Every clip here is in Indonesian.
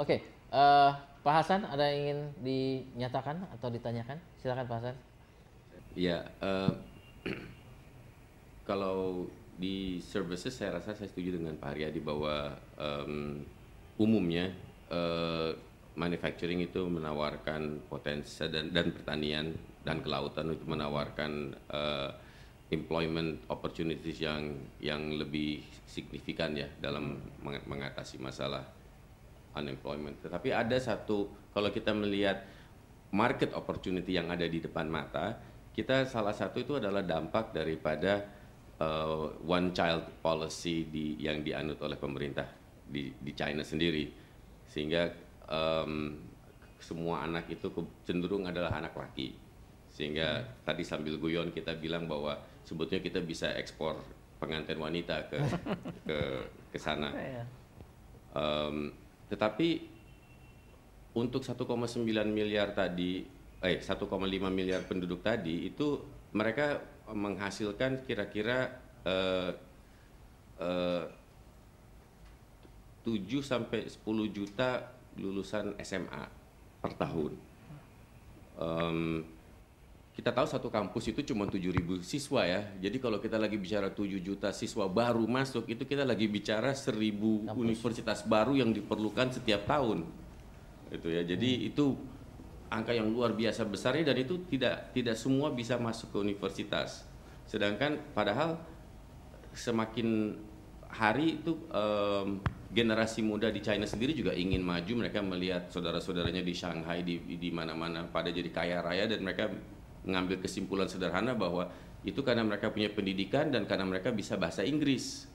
Oke, Pak Hasan ada yang ingin dinyatakan atau ditanyakan? Silakan Pak Hasan. Ya, kalau di services saya rasa saya setuju dengan Pak Haryadi bahwa umumnya manufacturing itu menawarkan potensi dan pertanian dan kelautan itu menawarkan employment opportunities yang lebih signifikan ya dalam mengatasi masalah unemployment. Tetapi ada satu, kalau kita melihat market opportunity yang ada di depan mata, kita salah satu itu adalah dampak daripada one child policy yang dianut oleh pemerintah di China sendiri, sehingga semua anak itu cenderung adalah anak laki, sehingga tadi sambil guyon kita bilang bahwa sebetulnya kita bisa ekspor pengantin wanita ke sana. Tetapi untuk 1,9 miliar tadi, 1,5 miliar penduduk tadi itu mereka menghasilkan kira-kira 7 sampai 10 juta lulusan SMA per tahun. Kita tahu satu kampus itu cuma 7.000 siswa ya. Jadi kalau kita lagi bicara 7 juta siswa baru masuk, itu kita lagi bicara 1.000 universitas baru yang diperlukan setiap tahun. Itu ya. Jadi itu angka yang luar biasa besarnya, dan itu tidak semua bisa masuk ke universitas. Sedangkan padahal semakin hari itu generasi muda di China sendiri juga ingin maju. Mereka melihat saudara-saudaranya di Shanghai, di mana-mana pada jadi kaya raya, dan mereka mengambil kesimpulan sederhana bahwa itu karena mereka punya pendidikan dan karena mereka bisa bahasa Inggris.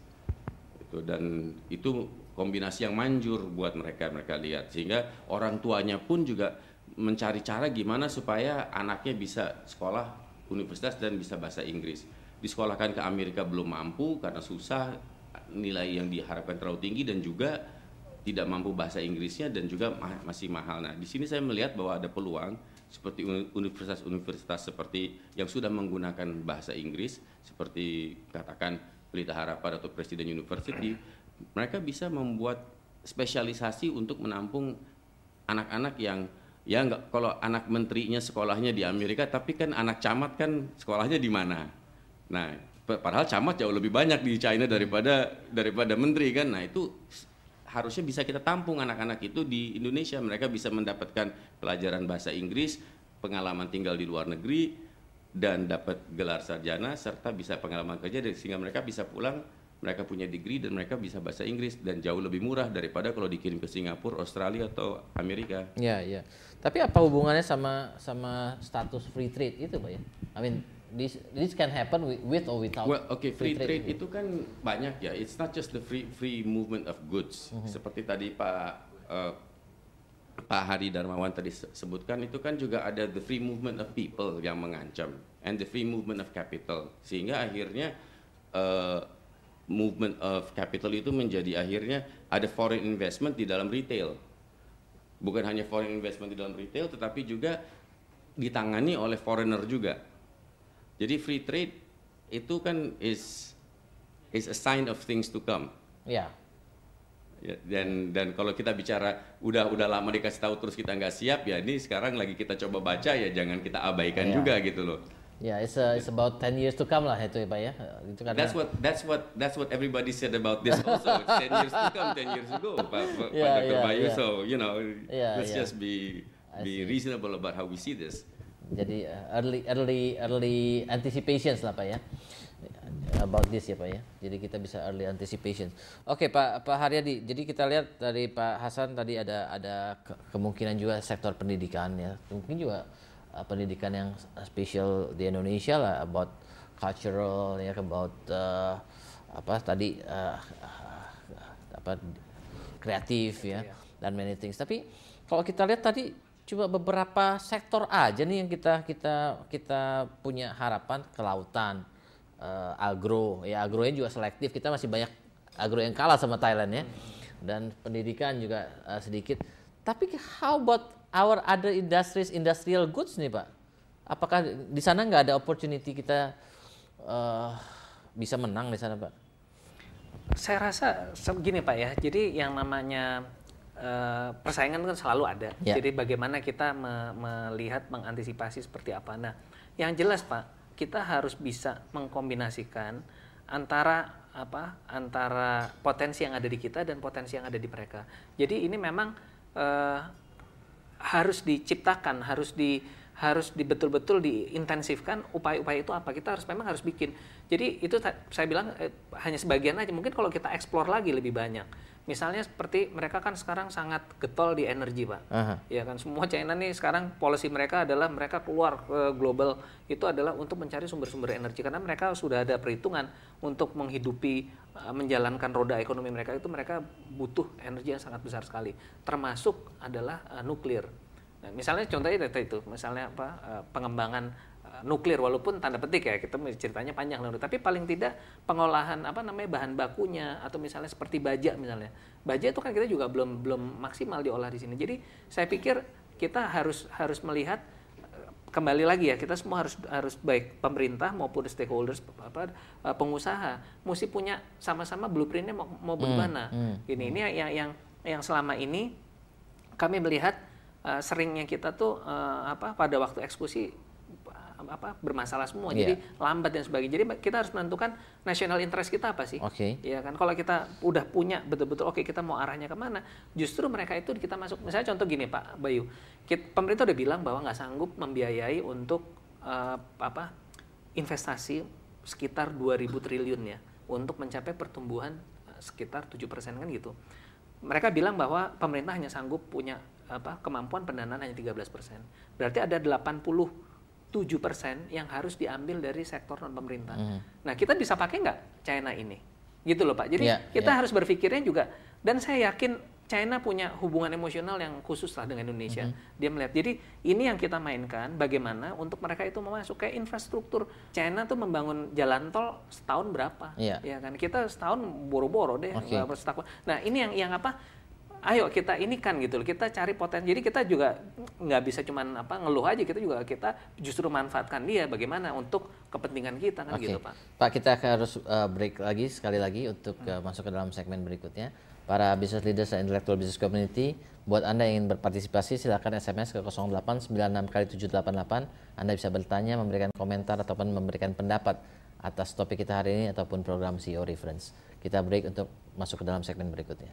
Dan itu kombinasi yang manjur buat mereka lihat, sehingga orang tuanya pun juga mencari cara gimana supaya anaknya bisa sekolah universitas dan bisa bahasa Inggris. Disekolahkan ke Amerika belum mampu karena susah, nilai yang diharapkan terlalu tinggi, dan juga tidak mampu bahasa Inggrisnya, dan juga masih mahal. Nah, di sini saya melihat bahwa ada peluang seperti universitas-universitas seperti yang sudah menggunakan bahasa Inggris, seperti katakan Pelita Harapan atau Presiden University. Mereka bisa membuat spesialisasi untuk menampung anak-anak yang ya nggak, kalau anak menterinya sekolahnya di Amerika, tapi kan anak camat kan sekolahnya di mana. Nah, padahal camat jauh lebih banyak di China daripada menteri kan. Nah, itu harusnya bisa kita tampung anak-anak itu di Indonesia. Mereka bisa mendapatkan pelajaran bahasa Inggris, pengalaman tinggal di luar negeri, dan dapat gelar sarjana serta bisa pengalaman kerja, sehingga mereka bisa pulang, mereka punya degree dan mereka bisa bahasa Inggris, dan jauh lebih murah daripada kalau dikirim ke Singapura, Australia atau Amerika. Ya, ya. Tapi apa hubungannya sama status free trade itu, Pak ya? I mean, this can happen with or without. Well, free trade itu kan banyak ya. It's not just the free movement of goods. Seperti tadi Pak Hari Darmawan tadi sebutkan, itu kan juga ada the free movement of people yang mengancam, and the free movement of capital, sehingga akhirnya movement of capital itu menjadi akhirnya ada foreign investment di dalam retail. Bukan hanya foreign investment di dalam retail, tetapi juga ditangani oleh foreigner juga. Jadi free trade itu kan is a sign of things to come. Ya. Ya, dan kalau kita bicara udah lama dikasih tahu terus kita nggak siap, ya ini sekarang lagi kita coba baca, ya jangan kita abaikan juga gitu loh. Ya, it's about 10 years to come lah itu ya Pak ya. Itu karena that's what everybody said about this also. 10 years to come, 10 years ago, Pak Dr. Bayu. So let's just be reasonable about how we see this. Jadi early anticipations lah Pak ya, about this ya Pak ya. Jadi kita bisa early anticipations. Oke Pak Haryadi. Jadi kita lihat dari Pak Hasan tadi ada kemungkinan juga sektor pendidikan ya. Mungkin juga pendidikan yang spesial di Indonesia lah, about cultural ya, about kreatif ya, dan many things. Tapi kalau kita lihat tadi coba beberapa sektor aja nih yang kita punya harapan, kelautan, agro agronya juga selektif, kita masih banyak agro yang kalah sama Thailand ya, dan pendidikan juga sedikit. Tapi how about our other industries, industrial goods nih Pak? Apakah di sana nggak ada opportunity kita bisa menang di sana Pak? Saya rasa begini Pak ya, jadi yang namanya persaingan kan selalu ada. Ya. Jadi bagaimana kita melihat, mengantisipasi seperti apa. Nah, yang jelas Pak, kita harus bisa mengkombinasikan antara potensi yang ada di kita dan potensi yang ada di mereka. Jadi ini memang harus diciptakan, harus betul-betul diintensifkan upaya-upaya itu apa. Kita memang harus bikin. Jadi itu saya bilang hanya sebagian aja. Mungkin kalau kita explore lagi lebih banyak. Misalnya seperti mereka kan sekarang sangat getol di energi, Pak. Ya kan, semua China nih sekarang policy mereka adalah mereka keluar ke global itu adalah untuk mencari sumber-sumber energi, karena mereka sudah ada perhitungan untuk menghidupi, menjalankan roda ekonomi mereka itu mereka butuh energi yang sangat besar sekali. Termasuk adalah nuklir. Nah, misalnya contohnya itu misalnya pengembangan nuklir, walaupun tanda petik ya, kita ceritanya panjang, tapi paling tidak pengolahan bahan bakunya, atau misalnya seperti baja misalnya. Baja itu kan kita juga belum maksimal diolah di sini. Jadi saya pikir kita harus melihat kembali lagi ya, kita semua harus baik pemerintah maupun stakeholders, pengusaha mesti punya sama-sama blueprintnya mau bagaimana. Ini yang selama ini kami melihat seringnya kita tuh pada waktu eksekusi bermasalah semua, jadi lambat dan sebagainya. Jadi kita harus menentukan national interest kita apa sih. Ya kan, kalau kita udah punya betul-betul kita mau arahnya kemana, justru mereka itu kita masuk. Misalnya contoh gini Pak Bayu, pemerintah udah bilang bahwa nggak sanggup membiayai untuk investasi sekitar 2.000 triliun ya, untuk mencapai pertumbuhan sekitar 7% kan gitu. Mereka bilang bahwa pemerintah hanya sanggup punya kemampuan pendanaan hanya 13%. Berarti ada 87% yang harus diambil dari sektor non pemerintah. Nah, kita bisa pakai nggak China ini? Gitu loh Pak. Jadi kita harus berpikirnya juga, dan saya yakin China punya hubungan emosional yang khusus lah dengan Indonesia. Dia melihat. Jadi ini yang kita mainkan, bagaimana untuk mereka itu mau masuk kayak infrastruktur. China tuh membangun jalan tol setahun berapa? Ya kan, kita setahun boro-boro deh. Nah, ini yang ayo kita ini kan gitu loh, kita cari potensi. Jadi kita juga nggak bisa cuman ngeluh aja, kita justru manfaatkan dia bagaimana untuk kepentingan kita kan gitu Pak. Pak, kita harus break lagi sekali lagi untuk masuk ke dalam segmen berikutnya. Para business leaders dan intellectual business community, buat Anda yang ingin berpartisipasi silakan SMS ke 0896 Anda bisa bertanya, memberikan komentar ataupun memberikan pendapat atas topik kita hari ini ataupun program CEO Reference. Kita break untuk masuk ke dalam segmen berikutnya.